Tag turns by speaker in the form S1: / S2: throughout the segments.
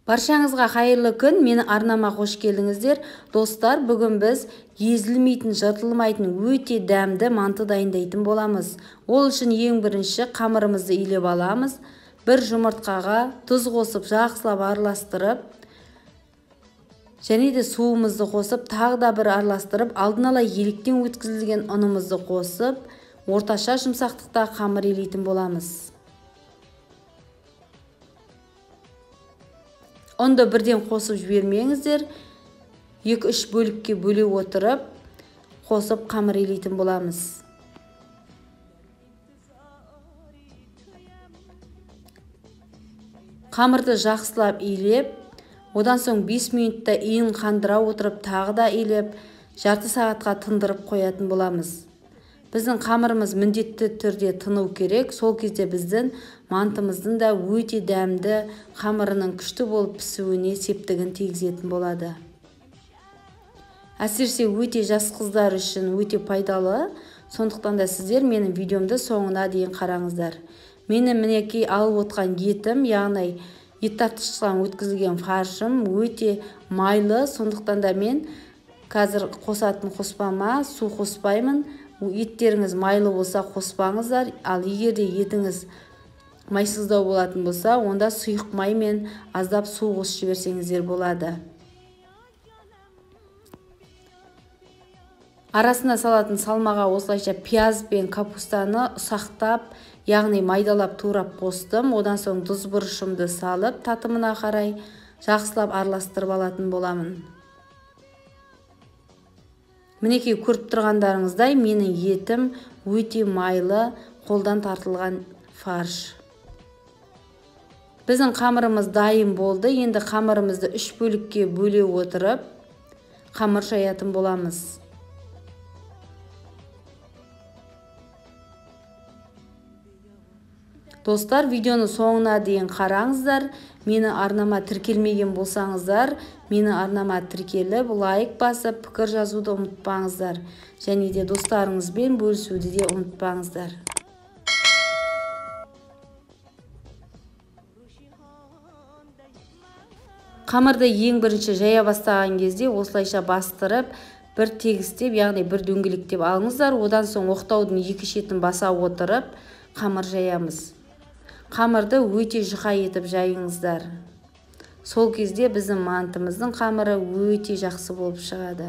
S1: Баршаңызға қайырлы күн, мені арнама қош келдіңіздер. Достар, бүгін біз езілмейтін, жыртылмайтын өте дәмді манты дайындайтын боламыз. Ол үшін ең бірінші қамырымызды илеп аламыз. Бір жұмыртқаға тұз қосып, жақсылап араластырып, және де суымызды қосып, тағы да бір араластырып, алдын ала електен өткізілген ұнымызды қосып, орташа жұмсақтықта қамыр илейтін боламыз. Онда бірден қосып жібермеңіздер, 2-3 бөлікке бөле отырып, қосып қамыр илейтін боламыз. Қамырды жақсылап илеп, одан соң 5 минутта иін қандыра отырып, тағы да илеп, жарты сағатқа тындырып қоятын боламыз. Біздің қамырымыз міндетті түрде тыну керек. Сол кезде біздің мантымыздың да өте дәмді, қамырының күшті болып пісуіне септігін тигізетін болады. Әсіресе өте жас қыздар үшін өте пайдалы. Сондықтан да сіздер менің видеомды соңына дейін қараңыздар. Менің мінекей алып отқан етім, яғни ет тартқыштан өткізілген фаршым өте майлы. Сондықтан да мен қазір қосатын қоспама су қоспаймын. Еттеріңіз майлы болса қоспаңыздар, ал егер де етіңіз майсыздау болатын болса, онда сұйық май мен аздап су қосып жіберсеңіздер болады. Арасына салатын салмаға осылайша пияз бен капустаны ұсақтап, яғни майдалап турап қостым. Одан соң тұз бұрышымды салып, татымына қарай жақсылап араластырып алатын боламын. Мінекей көріп тұрғандарыңыздай, менің етім өте майлы, қолдан тартылған фарш. Біздің қамырымыз дайын болды. Енді қамырымызды 3 бөлікке бөле отырып, қамыр жаятын боламыз. Достар, видеоны соңына дейін қараңыздар. Мені арнама тіркелмеген болсаңыздар, мені арнама тіркеліп, лайк басып, пікір жазуды ұмытпаңыздар. Және де достарыңызбен бөлісуді де ұмытпаңыздар. Қамырды ең бірінші жая бастаған кезде осылайша бастырып, бір тегістеп, яғни бір дөңгелектеп алыңыздар. Одан соң оқтаудың 2 шетін баса отырып, қамыр жаямыз. Қамырды өте жұқа етіп жайыңыздар. Сол кезде біздің мантымыздың қамыры өте жақсы болып шығады.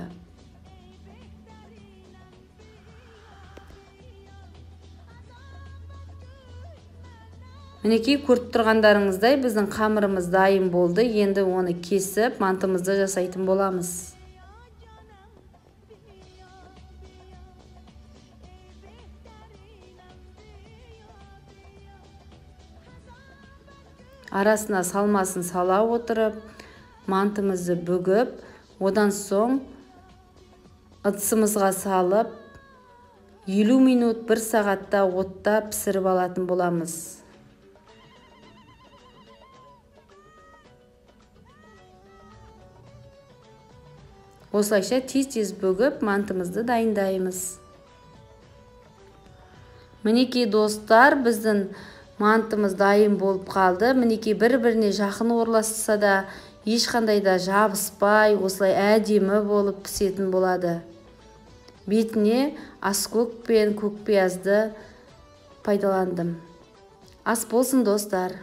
S1: Мінекей көріп тұрғандарыңыздай, біздің қамырымыз дайын болды. Енді оны кесіп, мантымызды жасайтын боламыз. Арасына салмасын сала отырып, мантымызды бүгіп, одан соң ыдысымызға салып, 50 минут 1 сағатта отта пісіріп алатын боламыз. Осылайша тез-тез бүгіп, мантымызды дайындаймыз. Мінекей достар, біздің мантымыз дайын болып қалды. Мінекей бір-біріне жақын орналасса да, ешқандай да жабыспай, осылай әдемі болып пісетін болады. Бетіне аскөк пен көк пиязды пайдаландым. Ас болсын достар.